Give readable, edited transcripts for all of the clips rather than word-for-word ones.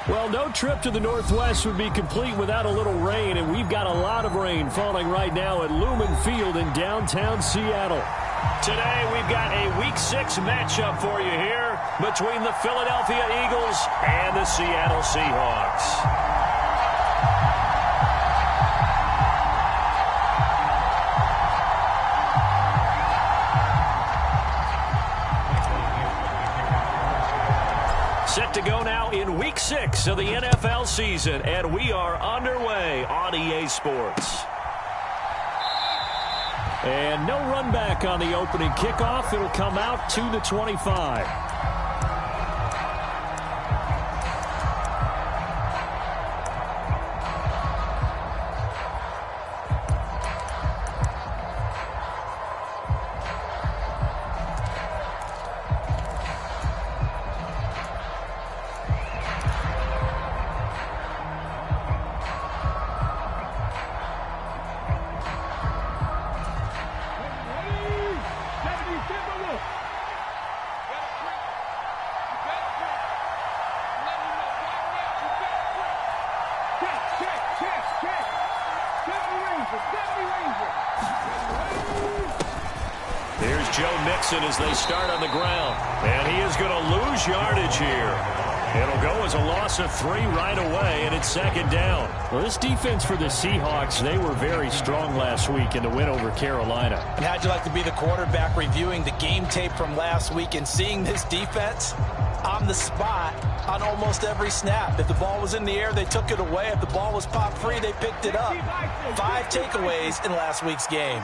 Well, no trip to the Northwest would be complete without a little rain, and we've got a lot of rain falling right now at Lumen Field in downtown Seattle. Today, we've got a Week 6 matchup for you here between the Philadelphia Eagles and the Seattle Seahawks. Set to go now in Week 6 of the NFL season, and we are underway on EA Sports. And no run back on the opening kickoff. It'll come out to the 25. Here's Joe Mixon as they start on the ground. And he is going to lose yardage here. It'll go as a loss of 3 right away, and it's second down. Well, this defense for the Seahawks, they were very strong last week in the win over Carolina. And how'd you like to be the quarterback reviewing the game tape from last week and seeing this defense on the spot on almost every snap? If the ball was in the air, they took it away. If the ball was popped free, they picked it up. 5 takeaways in last week's game.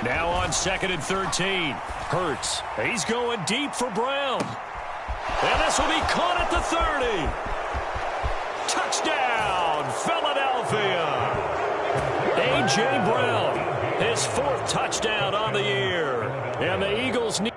Now on 2nd and 13. Hurts. He's going deep for Brown. And this will be caught at the 30. Touchdown, Philadelphia. A.J. Brown, his 4th touchdown on the year. And the Eagles need...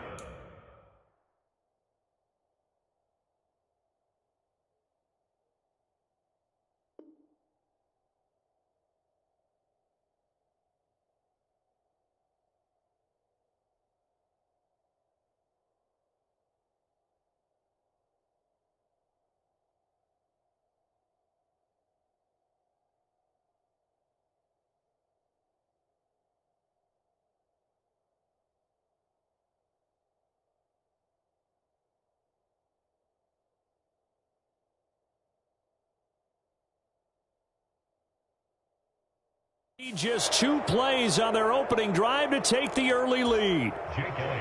Just 2 plays on their opening drive to take the early lead.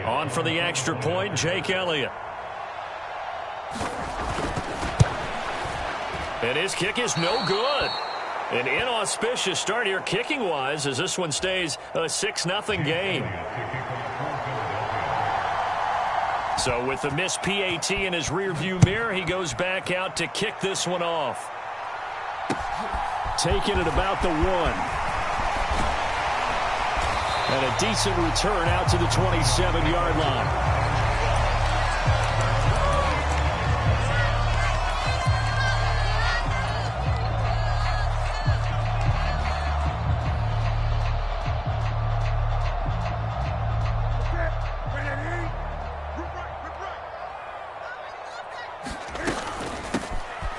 On for the extra point, Jake Elliott. And his kick is no good. An inauspicious start here kicking-wise as this one stays a 6-0 game. So with the missed PAT in his rearview mirror, he goes back out to kick this one off. Taking it about the 1. And a decent return out to the 27-yard line.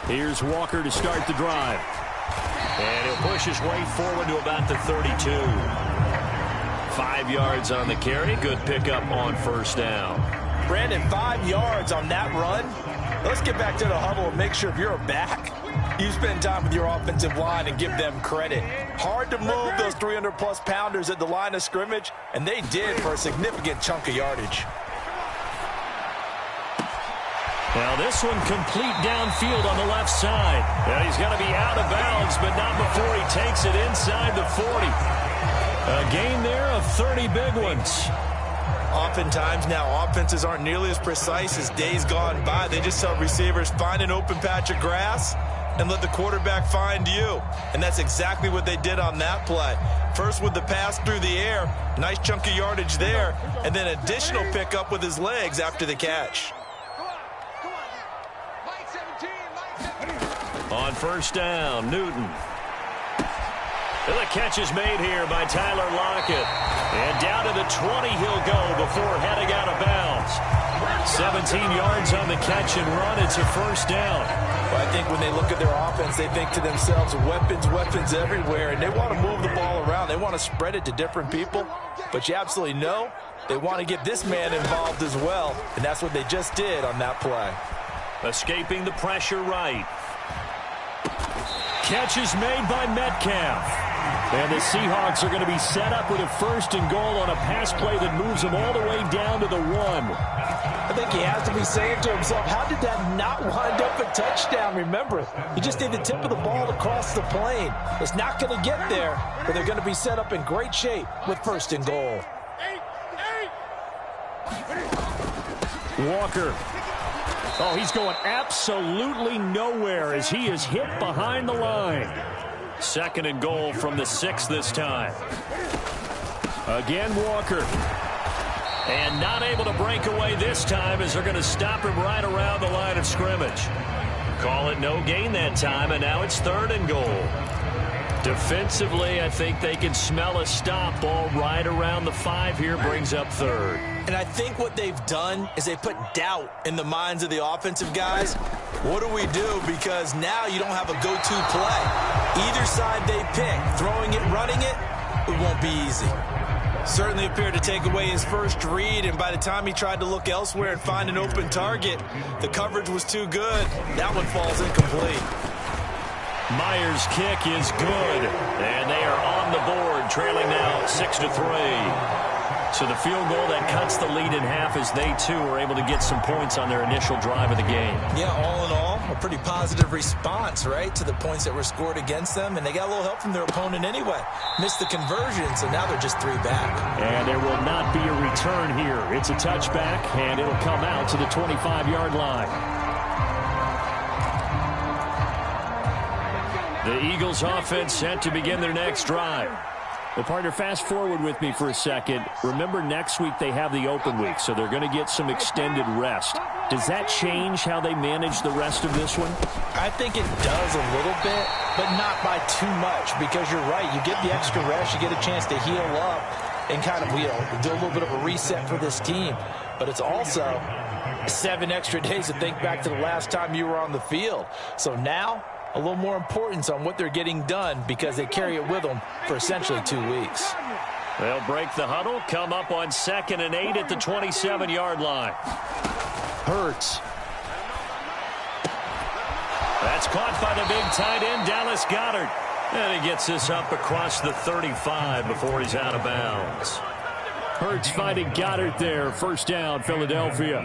Here's Walker to start the drive. And he'll push his way forward to about the 32. 5 yards on the carry. Good pickup on first down. Brandon, 5 yards on that run. Let's get back to the huddle and make sure if you're a back, you spend time with your offensive line and give them credit. Hard to move those 300-plus pounders at the line of scrimmage, and they did for a significant chunk of yardage. Now this one complete downfield on the left side. And he's going to be out of bounds, but not before he takes it inside the 40. A gain there of 30 big ones. Oftentimes now, offenses aren't nearly as precise as days gone by. They just help receivers find an open patch of grass and let the quarterback find you. And that's exactly what they did on that play. First with the pass through the air, nice chunk of yardage there, and then additional pickup with his legs after the catch. On first down, Newton. The catch is made here by Tyler Lockett. And down to the 20 he'll go before heading out of bounds. 17 yards on the catch and run. It's a first down. Well, I think when they look at their offense, they think to themselves, weapons, weapons everywhere, and they want to move the ball around. They want to spread it to different people, but you absolutely know they want to get this man involved as well, and that's what they just did on that play. Escaping the pressure right. Catch is made by Metcalf. And the Seahawks are going to be set up with a first and goal on a pass play that moves them all the way down to the 1. I think he has to be saying to himself, how did that not wind up a touchdown? Remember, he just did the tip of the ball across the plane. It's not going to get there, but they're going to be set up in great shape with first and goal. Walker. Oh, he's going absolutely nowhere as he is hit behind the line. Second and goal from the 6 this time. Again, Walker. And not able to break away this time as they're going to stop him right around the line of scrimmage. Call it no gain that time, and now it's third and goal. Defensively, I think they can smell a stop. Ball right around the 5 here, brings up third. And I think what they've done is they put doubt in the minds of the offensive guys. What do we do? Because now you don't have a go-to play. Either side they pick, throwing it, running it, it won't be easy. Certainly appeared to take away his first read, and by the time he tried to look elsewhere and find an open target, the coverage was too good. That one falls incomplete. Myers' kick is good, and they are on the board, trailing now 6-3. So the field goal that cuts the lead in half as they, too, are able to get some points on their initial drive of the game. Yeah, all in all, a pretty positive response, right, to the points that were scored against them, and they got a little help from their opponent anyway. Missed the conversion, so now they're just 3 back. And there will not be a return here. It's a touchback, and it'll come out to the 25-yard line. The Eagles offense set to begin their next drive. Well, partner, fast forward with me for a second. Remember, next week they have the open week, so they're going to get some extended rest. Does that change how they manage the rest of this one? I think it does a little bit, but not by too much, because you're right. You get the extra rest, you get a chance to heal up and kind of, do a little bit of a reset for this team. But it's also 7 extra days to think back to the last time you were on the field. So now, a little more importance on what they're getting done because they carry it with them for essentially 2 weeks. They'll break the huddle, come up on 2nd and 8 at the 27-yard line. Hurts. That's caught by the big tight end, Dallas Goedert. And he gets this up across the 35 before he's out of bounds. Hurts finding Goddard there. First down, Philadelphia.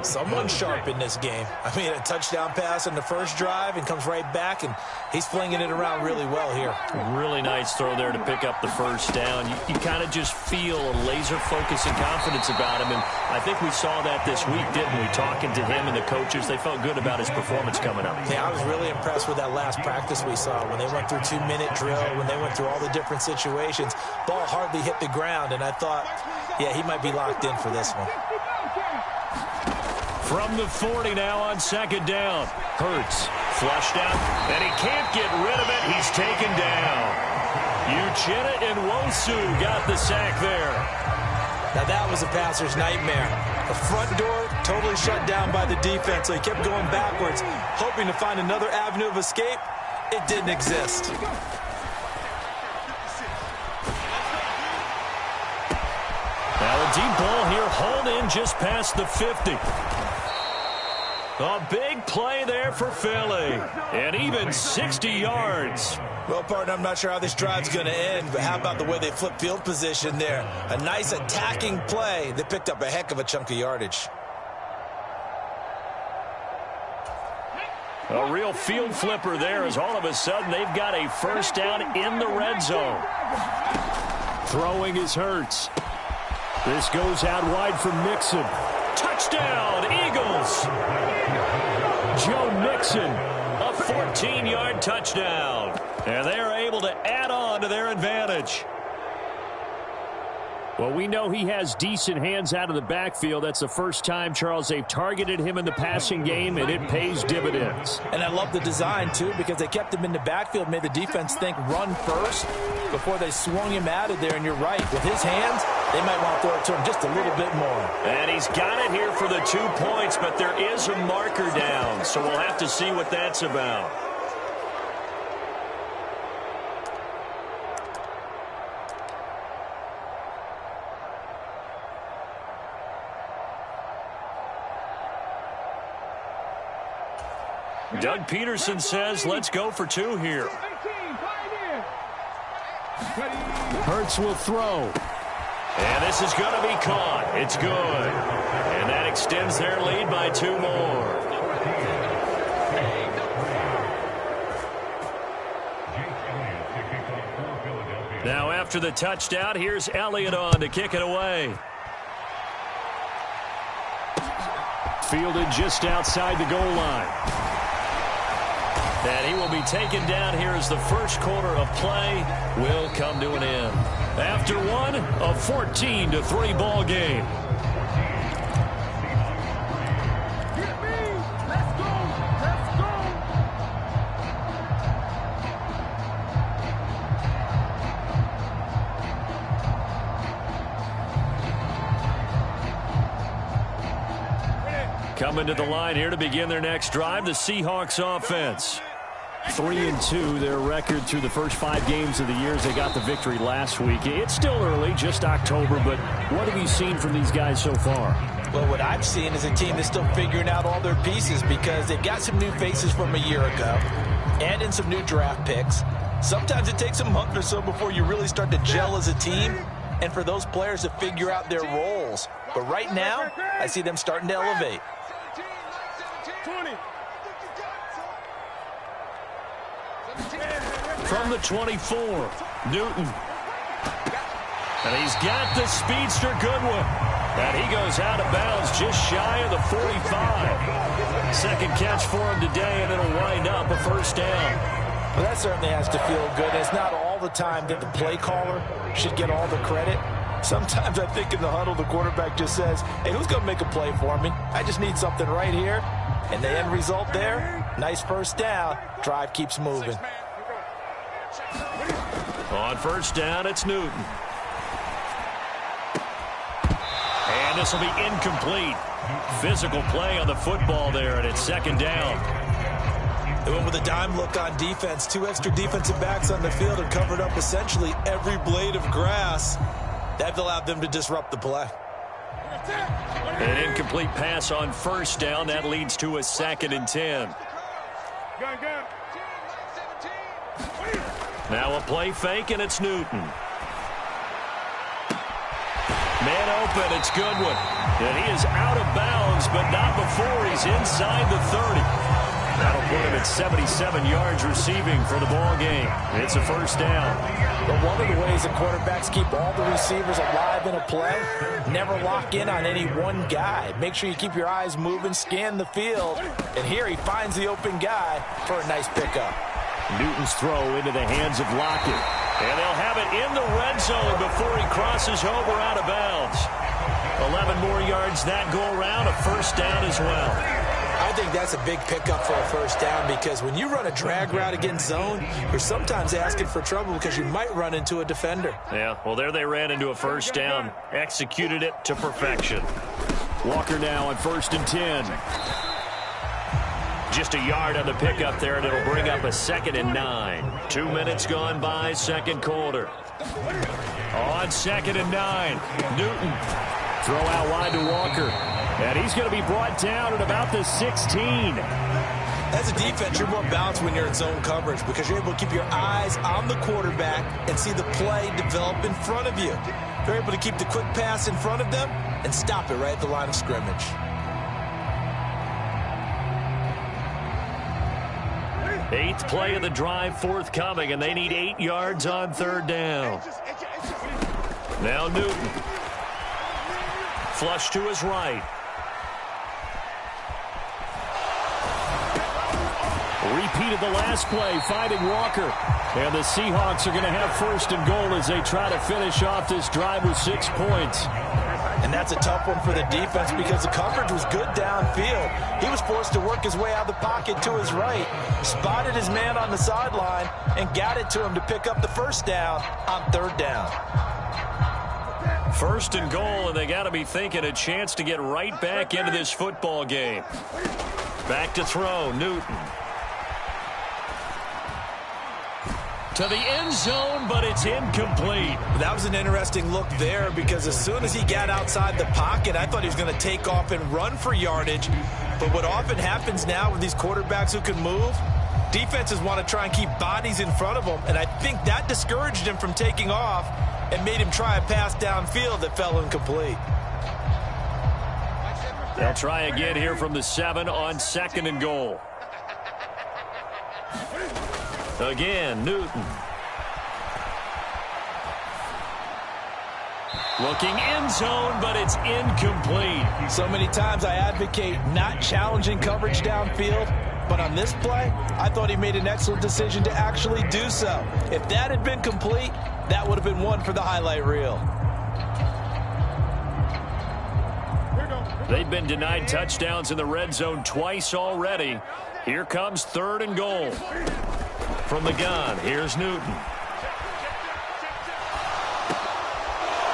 Someone sharp in this game. I mean, a touchdown pass in the first drive and comes right back, and he's flinging it around really well here. Really nice throw there to pick up the first down. You kind of just feel a laser focus and confidence about him, and I think we saw that this week, didn't we? Talking to him and the coaches, they felt good about his performance coming up. Yeah, I was really impressed with that last practice we saw when they went through 2-minute drill, when they went through all the different situations. Ball hardly hit the ground, and I thought, yeah, he might be locked in for this one. From the 40 now on 2nd down. Hurts flushed out, and he can't get rid of it. He's taken down. Uchenna Nwosu got the sack there. Now that was a passer's nightmare. The front door totally shut down by the defense, so he kept going backwards, hoping to find another avenue of escape. It didn't exist. Now a deep ball here, hauled in just past the 50. A big play there for Philly, and even 60 yards. Well, partner, I'm not sure how this drive's going to end, but how about the way they flip field position there? A nice attacking play. They picked up a heck of a chunk of yardage. A real field flipper there as all of a sudden they've got a first down in the red zone. Throwing is Hurts. This goes out wide for Mixon. Touchdown, Eagles! Joe Mixon, a 14-yard touchdown. And they are able to add on to their advantage. Well, we know he has decent hands out of the backfield. That's the first time, Charles, they've targeted him in the passing game, and it pays dividends. And I love the design, too, because they kept him in the backfield, made the defense think run first. before they swung him out of there. And you're right, with his hands, they might want to throw it to him just a little bit more. And he's got it here for the 2 points, but there is a marker down, so we'll have to see what that's about. Doug Peterson says, let's go for 2 here. Hurts will throw. And this is going to be caught. It's good. And that extends their lead by 2 more. Now after the touchdown, here's Elliott on to kick it away. Fielded just outside the goal line. And he will be taken down here as the first quarter of play will come to an end. After one, a 14-3 ball game. Coming to the line here to begin their next drive, the Seahawks offense. 3-2, their record through the first 5 games of the year as they got the victory last week. It's still early, just October, but what have you seen from these guys so far? Well, what I've seen is a team that's still figuring out all their pieces because they've got some new faces from a year ago and in some new draft picks. Sometimes it takes a month or so before you really start to gel as a team and for those players to figure out their roles. But right now, I see them starting to elevate. 20. From the 24, Newton. And he's got the speedster Goodwin. And he goes out of bounds just shy of the 45. Second catch for him today, and it'll wind up a first down. Well, that certainly has to feel good. It's not all the time that the play caller should get all the credit. Sometimes I think in the huddle, the quarterback just says, hey, who's going to make a play for me? I just need something right here. And the end result there, nice first down. Drive keeps moving. On first down, it's Newton. And this will be incomplete. Physical play on the football there, and it's second down. They went with a dime look on defense. 2 extra defensive backs on the field and covered up essentially every blade of grass. That allowed them to disrupt the play. An incomplete pass on first down. That leads to a 2nd and 10. Now a play fake, and it's Newton. Man open, it's Goodwin. And he is out of bounds, but not before he's inside the 30. That'll put him at 77 yards receiving for the ball game. It's a first down. But one of the ways the quarterbacks keep all the receivers alive in a play, never lock in on any one guy. Make sure you keep your eyes moving, scan the field. And here he finds the open guy for a nice pickup. Newton's throw into the hands of Lockett. And they'll have it in the red zone before he crosses over out of bounds. 11 more yards that go around, a first down as well. I think that's a big pickup for a first down because when you run a drag route against zone, you're sometimes asking for trouble because you might run into a defender. Yeah, well, there they ran into a first down. Executed it to perfection. Walker now on 1st and 10. Just a yard on the pickup there, and it'll bring up a 2nd and 9. 2 minutes gone by, second quarter. On 2nd and 9, Newton. Throw out wide to Walker. And he's going to be brought down at about the 16. As a defense, you're more balanced when you're in zone coverage because you're able to keep your eyes on the quarterback and see the play develop in front of you. You're able to keep the quick pass in front of them and stop it right at the line of scrimmage. Eighth play of the drive forthcoming, and they need 8 yards on 3rd down. Now Newton. Flush to his right. Repeated the last play, finding Walker. And the Seahawks are going to have 1st and goal as they try to finish off this drive with 6 points. And that's a tough one for the defense because the coverage was good downfield. He was forced to work his way out of the pocket to his right, spotted his man on the sideline, and got it to him to pick up the first down on third down. First and goal, and they got to be thinking a chance to get right back into this football game. Back to throw, Newton. To the end zone, but it's incomplete. That was an interesting look there because as soon as he got outside the pocket, I thought he was going to take off and run for yardage. But what often happens now with these quarterbacks who can move, defenses want to try and keep bodies in front of them, and I think that discouraged him from taking off and made him try a pass downfield that fell incomplete. They'll try again here from the 7 on second and goal. Again, Newton. Looking end zone, but it's incomplete. So many times I advocate not challenging coverage downfield, but on this play, I thought he made an excellent decision to actually do so. If that had been complete, that would have been one for the highlight reel. They've been denied touchdowns in the red zone twice already. Here comes third and goal. From the gun, here's Newton.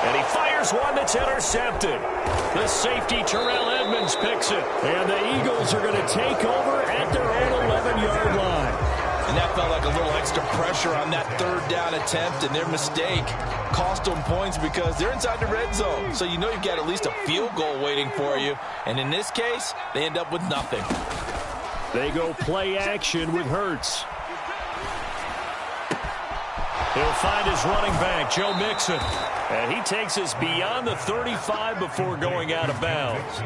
And he fires one that's intercepted. The safety, Terrell Edmonds, picks it. And the Eagles are going to take over at their own 11-yard line. And that felt like a little extra pressure on that third down attempt, and their mistake cost them points because they're inside the red zone. So you know you've got at least a field goal waiting for you. And in this case, they end up with nothing. They go play action with Hurts. He'll find his running back, Joe Mixon. And he takes us beyond the 35 before going out of bounds.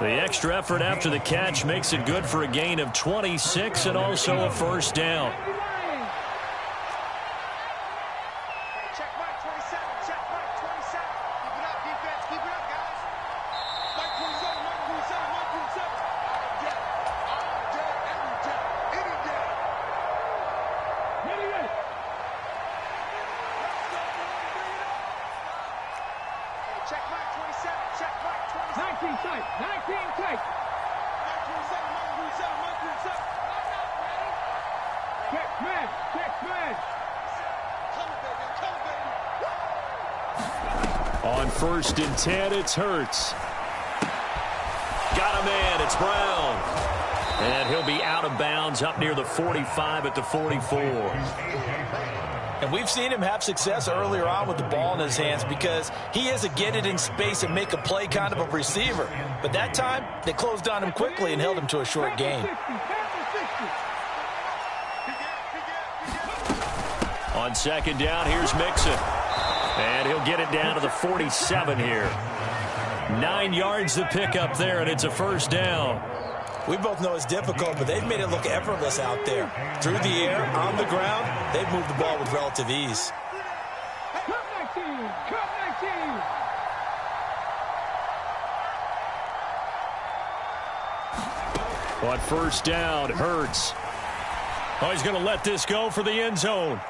The extra effort after the catch makes it good for a gain of 26 and also a first down. Check Mike 27. Check Mike 27. Keep it up, defense. Keep it up, guys. Mike 27. Mike 27. Mike 27. All day. All day. Every day. Any day. Ready, ready. Check Mike 27. Check Mike 27. 19 tight. 19 tight. Mike 27. Mike 27. Mike 27. Check man. Check man. Come baby. Come baby. On first and 10, it's Hurts. Got a man. It's Brown. And he'll be out of bounds up near the 45 at the 44. And we've seen him have success earlier on with the ball in his hands because he is a get it in space and make a play kind of a receiver. But that time, they closed on him quickly and held him to a short gain. On second down, here's Mixon. And he'll get it down to the 47 here. 9 yards to pick up there, and it's a first down. We both know it's difficult, but they've made it look effortless out there. Through the air, on the ground, they've moved the ball with relative ease. Come 19. Come 19. On first down, Hurts. Oh, he's going to let this go for the end zone.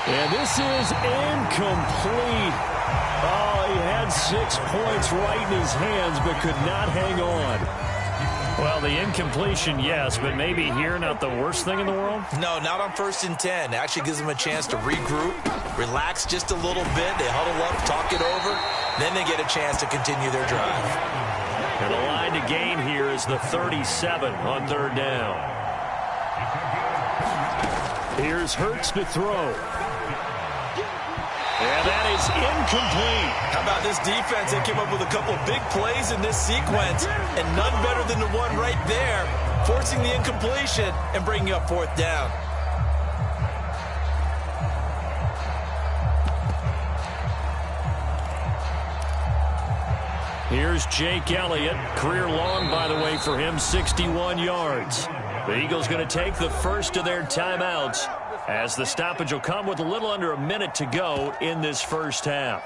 And this is incomplete. Oh, he had 6 points right in his hands, but could not hang on. Well, the incompletion, yes, but maybe here not the worst thing in the world? No, not on first and 10. It actually gives them a chance to regroup, relax just a little bit. They huddle up, talk it over. Then they get a chance to continue their drive. And the line to gain here is the 37 on third down. Here's Hurts to throw. And that is incomplete. How about this defense? They came up with a couple of big plays in this sequence, and none better than the one right there, forcing the incompletion and bringing up fourth down. Here's Jake Elliott. Career long, by the way, for him, 61 yards. The Eagles going to take the first of their timeouts as the stoppage will come with a little under a minute to go in this first half.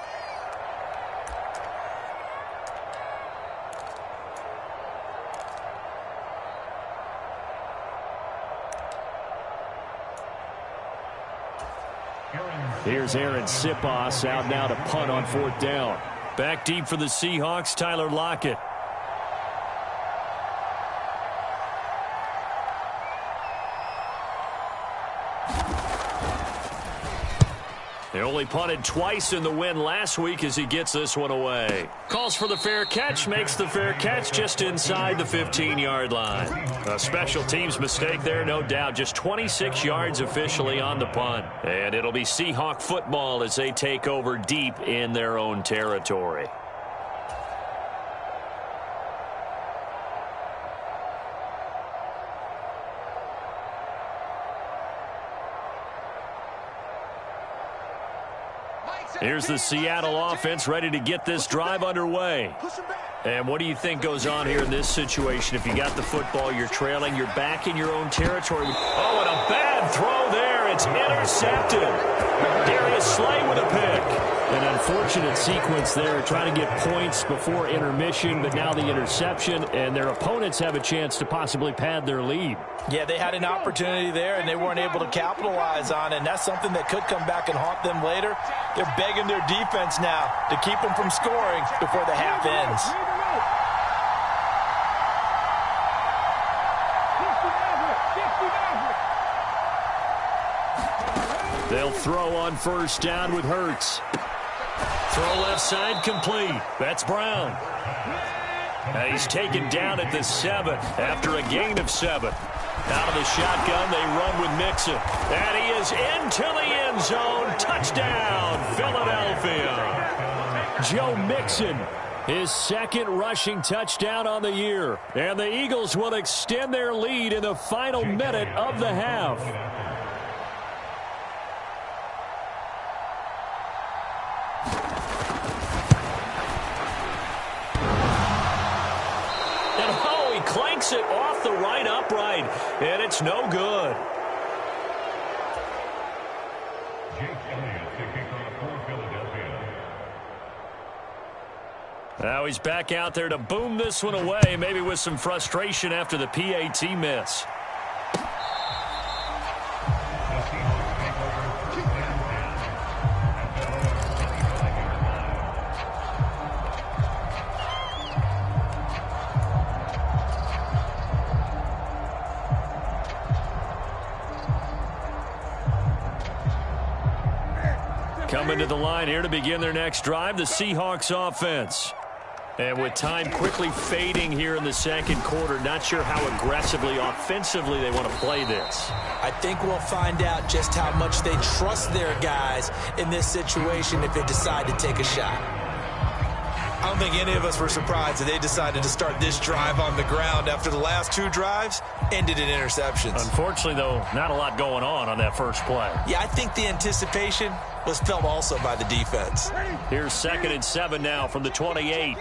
Here's Aaron Sipos out now to punt on fourth down. Back deep for the Seahawks, Tyler Lockett. They only punted twice in the win last week as he gets this one away. Calls for the fair catch, makes the fair catch just inside the 15-yard line. A special teams mistake there, no doubt. Just 26 yards officially on the punt. And it'll be Seahawk football as they take over deep in their own territory. Here's the Seattle offense ready to get this drive underway. And what do you think goes on here in this situation? If you got the football, you're trailing, you're back in your own territory. Oh, and a bad throw there. It's intercepted. Darius Slay with a pick. An unfortunate sequence there, trying to get points before intermission, but now the interception, and their opponents have a chance to possibly pad their lead. Yeah, they had an opportunity there, and they weren't able to capitalize on it, and that's something that could come back and haunt them later. They're begging their defense now to keep them from scoring before the half ends. They'll throw on first down with Hurts. Throw left side complete. That's Brown. And he's taken down at the 7 after a gain of 7. Out of the shotgun, they run with Mixon. And he is into the end zone. Touchdown, Philadelphia. Joe Mixon, his second rushing touchdown on the year. And the Eagles will extend their lead in the final minute of the half. Clanks it off the right upright, and it's no good. Now he's back out there to boom this one away, maybe with some frustration after the PAT miss. Coming to the line here to begin their next drive, the Seahawks offense. And with time quickly fading here in the second quarter, not sure how aggressively, offensively they want to play this. I think we'll find out just how much they trust their guys in this situation if they decide to take a shot. I don't think any of us were surprised that they decided to start this drive on the ground after the last 2 drives ended in interceptions. Unfortunately, though, not a lot going on that first play. Yeah, I think the anticipation was felt also by the defense. Here's 2nd and 7 now from the 28.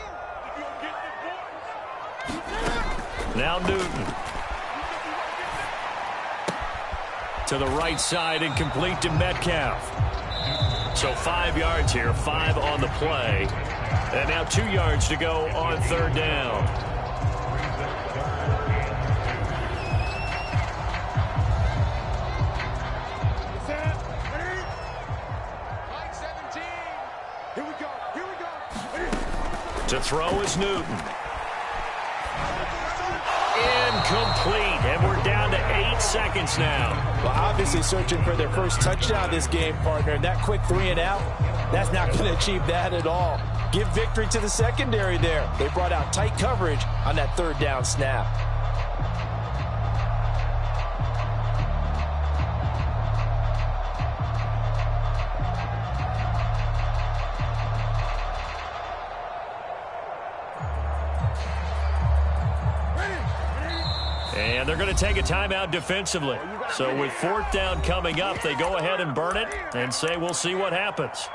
Now Newton. To the right side and complete to Metcalf. So 5 yards here, 5 on the play. And now 2 yards to go on 3rd down. To throw is Newton. Incomplete, and we're down to 8 seconds now. Well, obviously searching for their first touchdown this game, partner, and that quick 3 and out, that's not going to achieve that at all. Give victory to the secondary there. They brought out tight coverage on that 3rd down snap. And they're going to take a timeout defensively. So with 4th down coming up, they go ahead and burn it and say we'll see what happens.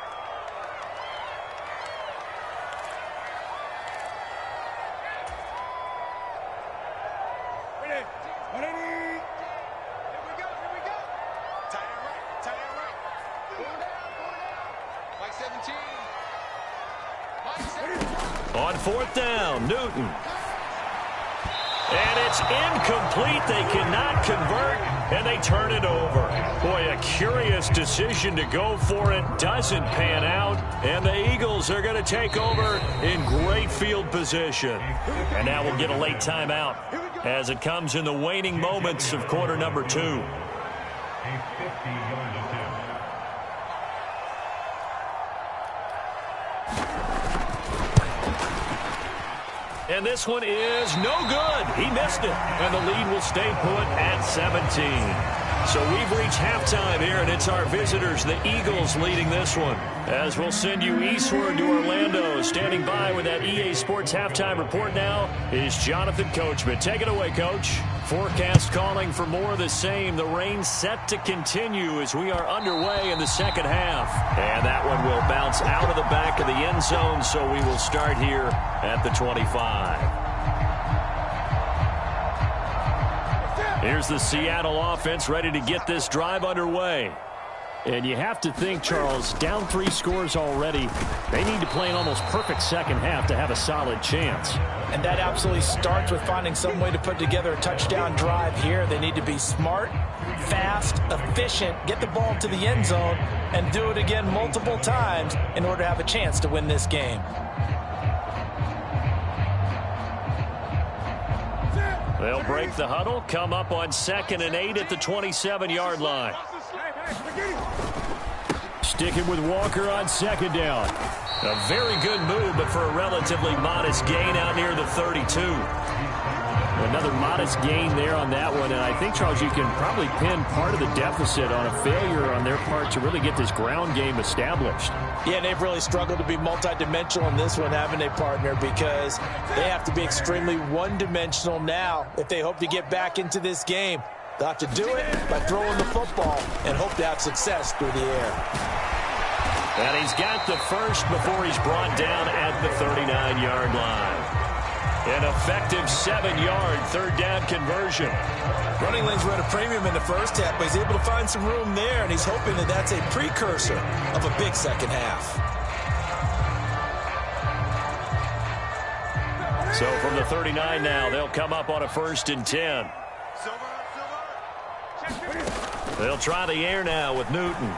On 4th down, Newton. And it's incomplete. They cannot convert, and they turn it over. Boy, a curious decision to go for it. Doesn't pan out, and the Eagles are going to take over in great field position. And now we'll get a late timeout as it comes in the waning moments of quarter number 2. And this one is no good. He missed it. And the lead will stay put at 17. So we've reached halftime here, and it's our visitors, the Eagles, leading this one. As we'll send you eastward to Orlando. Standing by with that EA Sports halftime report now is Jonathan Coachman. Take it away, Coach. Forecast calling for more of the same. The rain set to continue as we are underway in the second half. And that one will bounce out of the back of the end zone, so we will start here at the 25. Here's the Seattle offense ready to get this drive underway. And you have to think, Charles, down 3 scores already. They need to play an almost perfect second half to have a solid chance. And that absolutely starts with finding some way to put together a touchdown drive here. They need to be smart, fast, efficient, get the ball to the end zone, and do it again multiple times in order to have a chance to win this game. They'll break the huddle, come up on 2nd and 8 at the 27-yard line. Sticking with Walker on 2nd down. A very good move, but for a relatively modest gain out near the 32. Another modest gain there on that one, and I think, Charles, you can probably pin part of the deficit on a failure on their part to really get this ground game established. Yeah, they've really struggled to be multidimensional in this one, haven't they, partner? Because they have to be extremely one-dimensional now if they hope to get back into this game. They'll have to do it by throwing the football and hope to have success through the air. And he's got the first before he's brought down at the 39-yard line. An effective 7-yard third down conversion. Running lanes were at a premium in the first half, but he's able to find some room there, and he's hoping that that's a precursor of a big second half. So from the 39 now, they'll come up on a 1st and 10. They'll try the air now with Newton.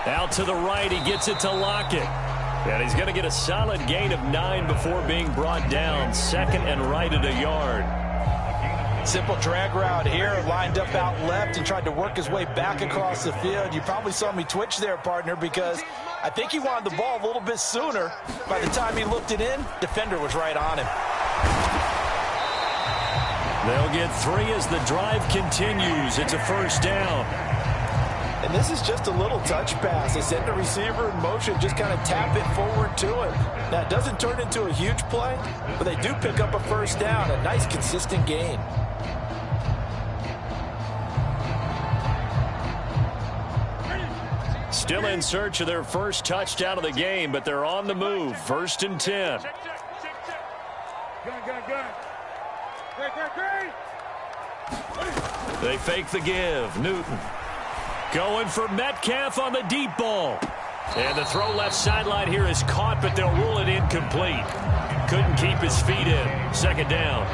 Out to the right, he gets it to Lockett. And he's going to get a solid gain of 9 before being brought down. 2nd and right at a yard. Simple drag route here, lined up out left and tried to work his way back across the field. You probably saw me twitch there, partner, because I think he wanted the ball a little bit sooner. By the time he looked it in, defender was right on him. They'll get 3 as the drive continues. It's a 1st down. And this is just a little touch pass. They send the receiver in motion, just kind of tap it forward to him. Now, it doesn't turn into a huge play, but they do pick up a 1st down, a nice, consistent gain. Still in search of their first touchdown of the game, but they're on the move. 1st and 10. They fake the give. Newton going for Metcalf on the deep ball. And the throw left sideline here is caught, but they'll rule it incomplete. Couldn't keep his feet in. 2nd down.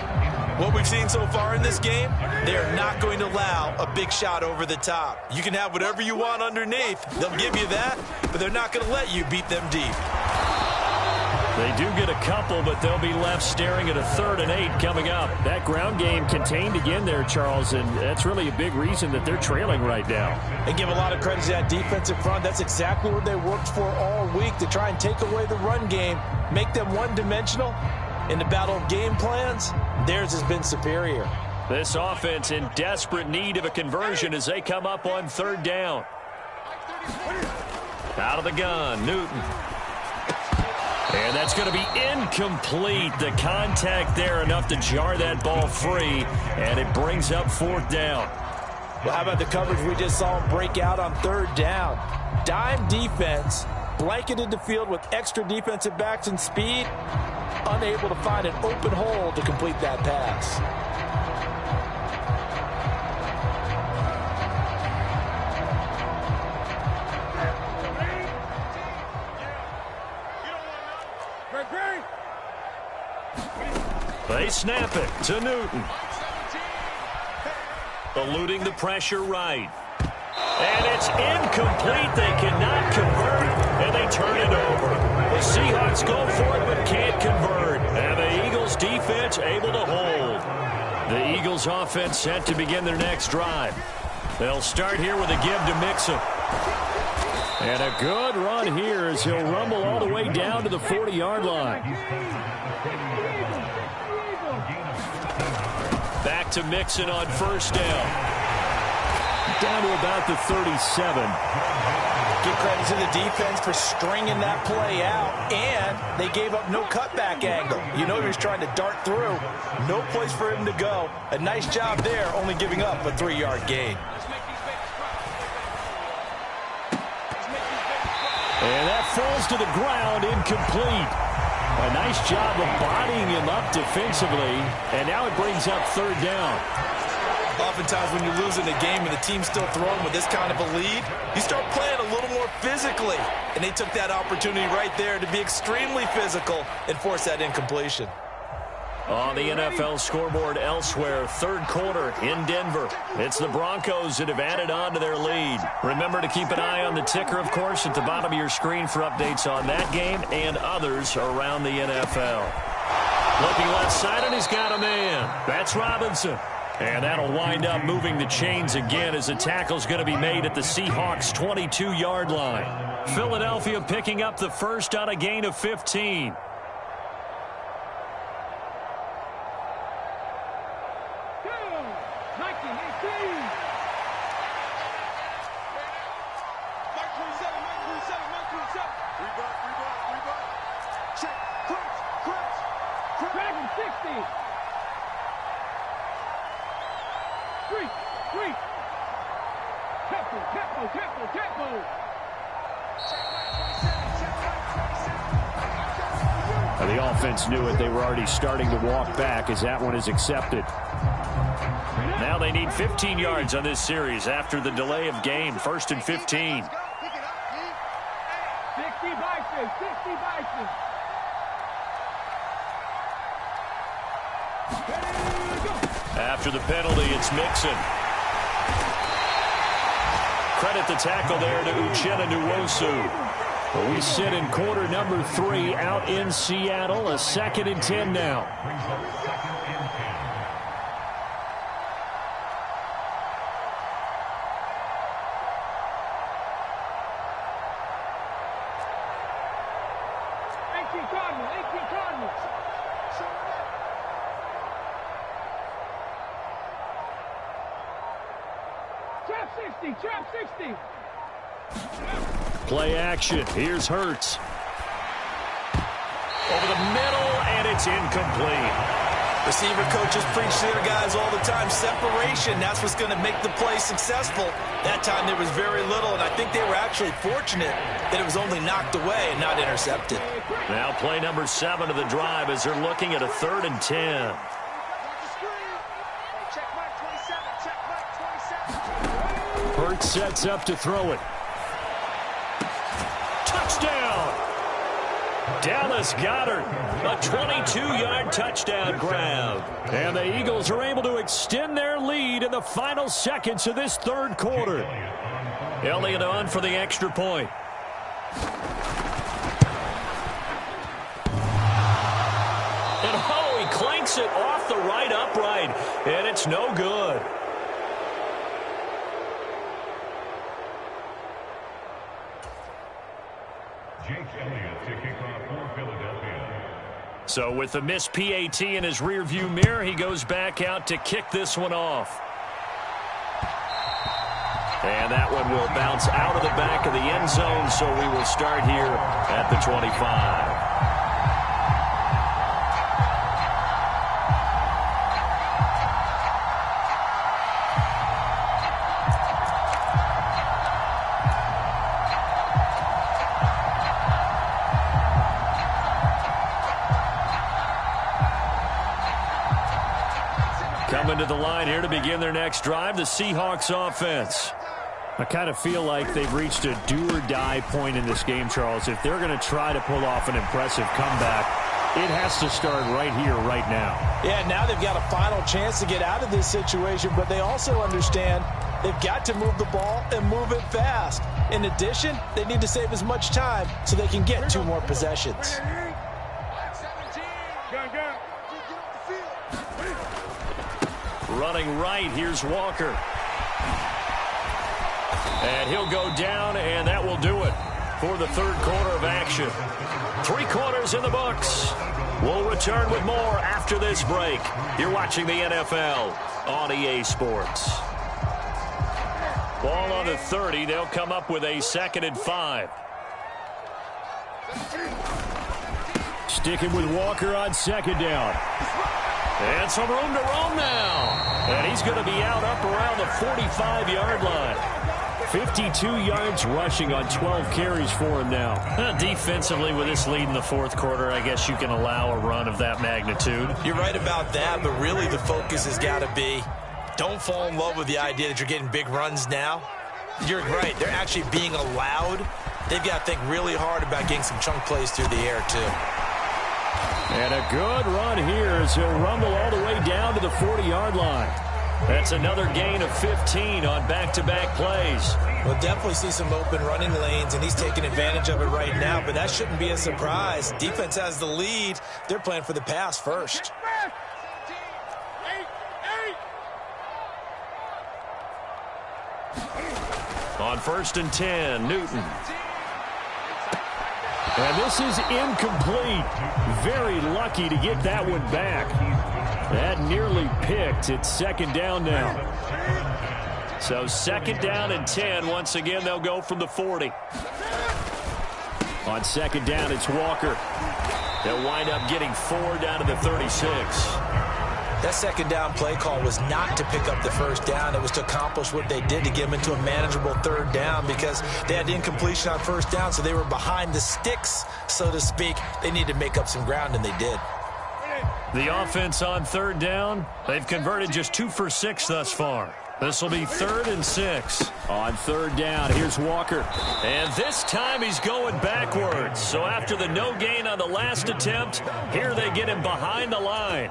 What we've seen so far in this game, they are not going to allow a big shot over the top. You can have whatever you want underneath. They'll give you that, but they're not going to let you beat them deep. They do get a couple, but they'll be left staring at a 3rd and 8 coming up. That ground game contained again there, Charles, and that's really a big reason that they're trailing right now. And give a lot of credit to that defensive front. That's exactly what they worked for all week, to try and take away the run game, make them one-dimensional. In the battle of game plans, theirs has been superior. This offense in desperate need of a conversion as they come up on 3rd down. Out of the gun, Newton. And that's going to be incomplete. The contact there enough to jar that ball free, and it brings up 4th down. Well, how about the coverage we just saw him break out on 3rd down? Dime defense, blanketed the field with extra defensive backs and speed, unable to find an open hole to complete that pass. They snap it to Newton. Eluding the pressure right. And it's incomplete. They cannot convert, and they turn it over. The Seahawks go for it but can't convert. And the Eagles defense able to hold. The Eagles offense set to begin their next drive. They'll start here with a give to Mixon. And a good run here as he'll rumble all the way down to the 40-yard line. Back to Mixon on first down. Down to about the 37. Give credit to the defense for stringing that play out, and they gave up no cutback angle. You know he was trying to dart through. No place for him to go. A nice job there, only giving up a 3-yard gain. And that falls to the ground, incomplete. A nice job of bodying him up defensively, and now it brings up third down. Oftentimes when you're losing a game and the team's still throwing with this kind of a lead, you start playing a little more physically. And they took that opportunity right there to be extremely physical and force that incompletion. On the NFL scoreboard elsewhere, third quarter in Denver. It's the Broncos that have added on to their lead. Remember to keep an eye on the ticker, of course, at the bottom of your screen for updates on that game and others around the NFL. Looking left side, and he's got a man. That's Robinson. And that'll wind up moving the chains again as the tackle's going to be made at the Seahawks' 22-yard line. Philadelphia picking up the first on a gain of 15. The offense knew it. They were already starting to walk back as that one is accepted. Now they need 15 yards on this series after the delay of game. First and 15. 60 Bison, 60 Bison. After the penalty, it's Mixon. Credit the tackle there to Uchenna Nwosu. We sit in quarter number 3 out in Seattle. A 2nd and 10 now. Trap 60. Play action. Here's Hurts. Over the middle, and it's incomplete. Receiver coaches preach to their guys all the time. Separation, that's what's going to make the play successful. That time there was very little, and I think they were actually fortunate that it was only knocked away and not intercepted. Now play number 7 of the drive as they're looking at a 3rd and 10. Hurts sets up to throw it. Touchdown! Dallas Goedert, a 22-yard touchdown grab. And the Eagles are able to extend their lead in the final seconds of this third quarter. Elliott on for the extra point. And oh, he clanks it off the right upright, and it's no good. So with the missed PAT in his rearview mirror, he goes back out to kick this one off. And that one will bounce out of the back of the end zone, so we will start here at the 25. Coming to the line here to begin their next drive, the Seahawks offense. I kind of feel like they've reached a do-or-die point in this game, Charles. If they're going to try to pull off an impressive comeback, It has to start right here, right now. Yeah, now they've got a final chance to get out of this situation, but they also understand they've got to move the ball and move it fast. In addition, they need to save as much time so they can get 2 more possessions. Running right, here's Walker. And he'll go down, and that will do it for the third quarter of action. 3 quarters in the books. We'll return with more after this break. You're watching the NFL on EA Sports. Ball on the 30. They'll come up with a 2nd and 5. Sticking with Walker on 2nd down. And some room to roam now. And he's going to be out up around the 45-yard line. 52 yards rushing on 12 carries for him now. Defensively, with this lead in the 4th quarter, I guess you can allow a run of that magnitude. You're right about that, but really the focus has got to be don't fall in love with the idea that you're getting big runs now. You're right. They're actually being allowed. They've got to think really hard about getting some chunk plays through the air, too. And a good run here as he'll rumble all the way down to the 40-yard line. That's another gain of 15 on back-to-back plays. We'll definitely see some open running lanes, and he's taking advantage of it right now, but that shouldn't be a surprise. Defense has the lead. They're playing for the pass first. On 1st and 10, Newton. And this is incomplete. Very lucky to get that one back. That nearly picked. It's 2nd down now. So 2nd down and 10. Once again, they'll go from the 40. On 2nd down, it's Walker. They'll wind up getting 4 down to the 36. That 2nd down play call was not to pick up the 1st down. It was to accomplish what they did to get them into a manageable 3rd down because they had incompletion on 1st down, so they were behind the sticks, so to speak. They needed to make up some ground, and they did. The offense on 3rd down, they've converted just 2 for 6 thus far. This will be 3rd and 6. On 3rd down, here's Walker. And this time he's going backwards. So after the no gain on the last attempt, here they get him behind the line.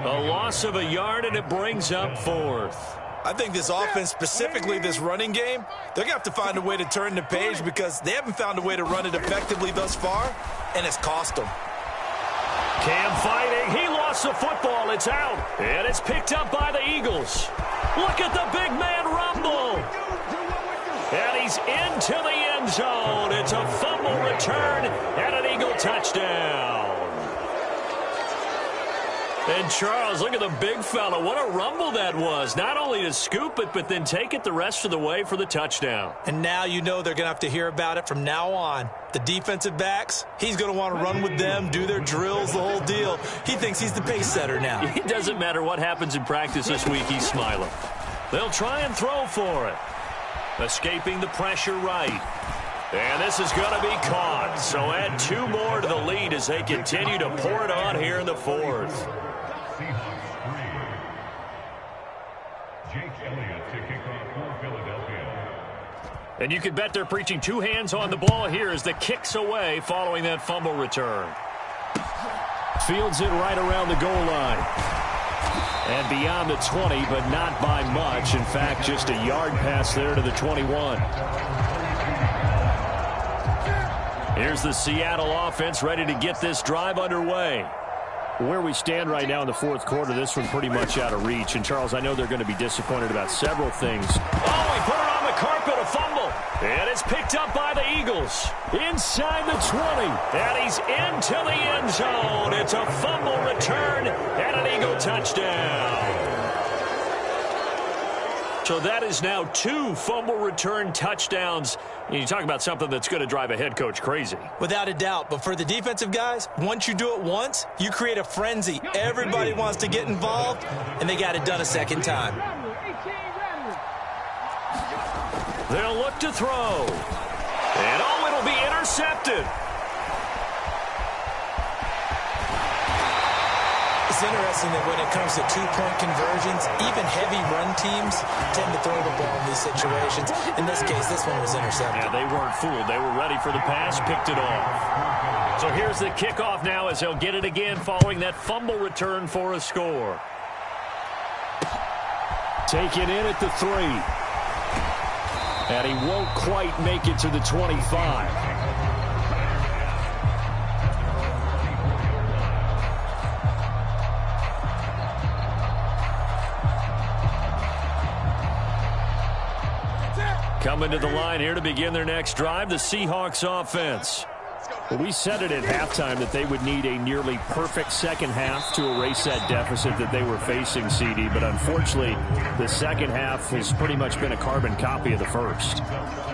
A loss of a yard, and it brings up 4th. I think this offense, specifically this running game, they're going to have to find a way to turn the page because they haven't found a way to run it effectively thus far, and it's cost them. Cam fighting. He lost the football. It's out. And it's picked up by the Eagles. Look at the big man rumble. And he's into the end zone. It's a fumble return and an Eagle touchdown. And Charles, look at the big fella. What a rumble that was. Not only to scoop it, but then take it the rest of the way for the touchdown. And now you know they're going to have to hear about it from now on. The defensive backs, he's going to want to run with them, do their drills, the whole deal. He thinks he's the pace setter now. It doesn't matter what happens in practice this week, he's smiling. They'll try and throw for it. Escaping the pressure right. And this is going to be caught. So add 2 more to the lead as they continue to pour it on here in the 4th. And you can bet they're preaching 2 hands on the ball here as the kick's away following that fumble return. Fields it right around the goal line. And beyond the 20, but not by much. In fact, just a yard pass there to the 21. Here's the Seattle offense ready to get this drive underway. Where we stand right now in the 4th quarter, this one pretty much out of reach. And, Charles, I know they're going to be disappointed about several things. Oh, he put it on the carpet, a fumble. And it's picked up by the Eagles. Inside the 20. And he's into the end zone. It's a fumble return and an Eagle touchdown. So that is now 2 fumble return touchdowns. You talk about something that's going to drive a head coach crazy. Without a doubt. But for the defensive guys, once you do it once, you create a frenzy. Everybody wants to get involved, and they got it done a 2nd time. They'll look to throw. And, oh, it'll be intercepted. It's interesting that when it comes to 2-point conversions, even heavy run teams tend to throw the ball in these situations. In this case, this one was intercepted. Yeah, they weren't fooled. They were ready for the pass, picked it off. So here's the kickoff now as he'll get it again following that fumble return for a score. Taken in at the 3. And he won't quite make it to the 25. Coming to the line here to begin their next drive, the Seahawks offense. Well, we said it at halftime that they would need a nearly perfect second half to erase that deficit that they were facing, CD. But unfortunately, the second half has pretty much been a carbon copy of the first.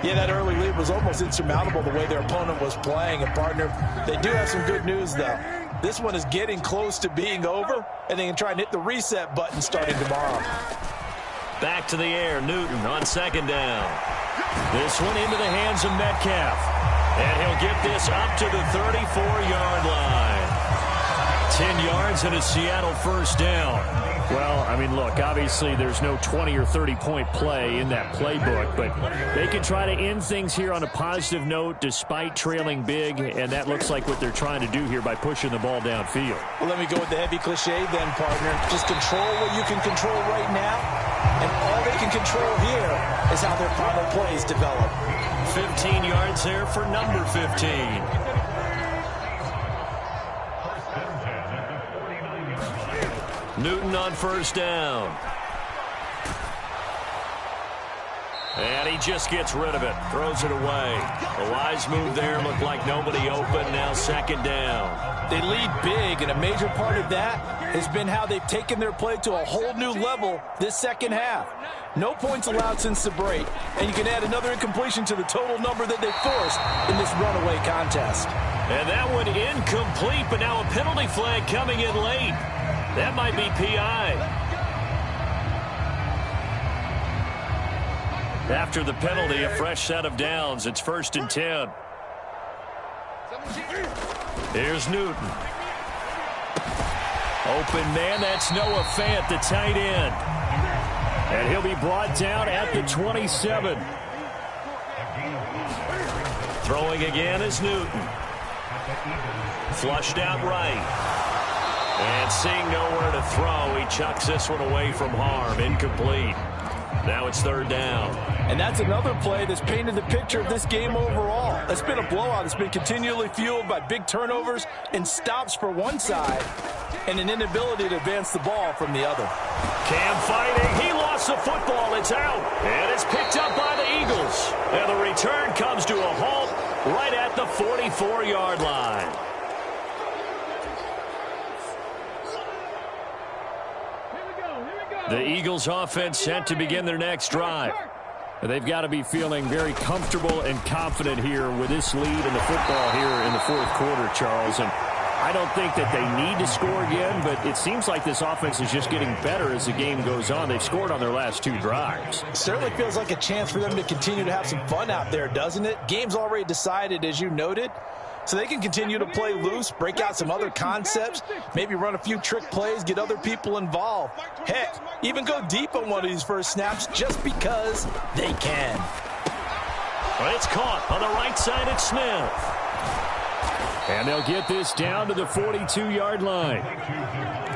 Yeah, that early lead was almost insurmountable the way their opponent was playing. And, partner, they do have some good news, though. This one is getting close to being over, and they can try and hit the reset button starting tomorrow. Back to the air, Newton on second down. This one into the hands of Metcalf. And he'll get this up to the 34-yard line. 10 yards and a Seattle first down. Well, I mean, look, obviously there's no 20 or 30-point play in that playbook, but they can try to end things here on a positive note despite trailing big, and that looks like what they're trying to do here by pushing the ball downfield. Well, let me go with the heavy cliche then, partner. Just control what you can control right now, and all they can control here is how their final plays develop. 15 yards there for number 15. Newton on first down. And he just gets rid of it. Throws it away. A wise move there. Looked like nobody open. Now second down. They lead big, and a major part of that has been how they've taken their play to a whole new level this second half. No points allowed since the break, and you can add another incompletion to the total number that they forced in this runaway contest. And that one incomplete, but now a penalty flag coming in late. That might be PI. After the penalty, a fresh set of downs. It's 1st and 10. Here's Newton. Open man, that's Noah Fant, the tight end. And he'll be brought down at the 27. Throwing again is Newton. Flushed out right. And seeing nowhere to throw, he chucks this one away from harm. Incomplete. Now it's third down. And that's another play that's painted the picture of this game overall. It's been a blowout. It's been continually fueled by big turnovers and stops for one side and an inability to advance the ball from the other. Cam fighting. He lost the football. It's out. And it's picked up by the Eagles. And the return comes to a halt right at the 44-yard line. The Eagles offense set to begin their next drive. They've got to be feeling very comfortable and confident here with this lead in the football here in the fourth quarter, Charles. And I don't think that they need to score again, but it seems like this offense is just getting better as the game goes on. They've scored on their last 2 drives. Certainly feels like a chance for them to continue to have some fun out there, doesn't it? Game's already decided, as you noted. So they can continue to play loose, break out some other concepts, maybe run a few trick plays, get other people involved. Heck, even go deep on one of these first snaps just because they can. But it's caught on the right side at Smith. And they'll get this down to the 42-yard line.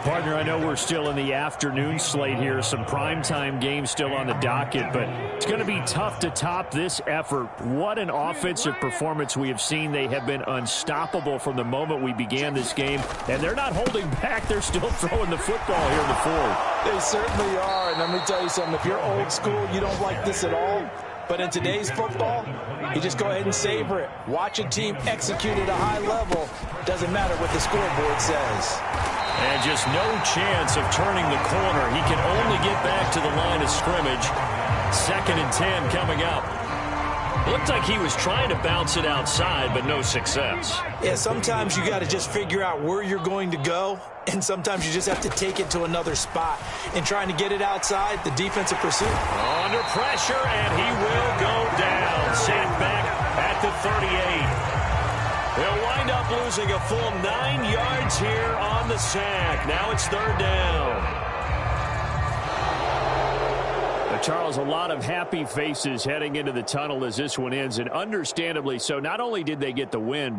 Partner, I know we're still in the afternoon slate here. Some primetime games still on the docket, but it's going to be tough to top this effort. What an offensive performance we have seen. They have been unstoppable from the moment we began this game, and they're not holding back. They're still throwing the football here in the fourth. They certainly are, and let me tell you something. If you're old school, you don't like this at all. But in today's football, you just go ahead and savor it. Watch a team execute at a high level. Doesn't matter what the scoreboard says. And just no chance of turning the corner. He can only get back to the line of scrimmage. 2nd and 10 coming up. Looked like he was trying to bounce it outside, but no success. Yeah, sometimes you got to just figure out where you're going to go, and sometimes you just have to take it to another spot. And trying to get it outside, the defensive pursuit. Under pressure, and he will go down. Sent back at the 38. They'll wind up losing a full 9 yards here on the sack. Now it's third down. Charles, a lot of happy faces heading into the tunnel as this one ends, and understandably so. Not only did they get the win,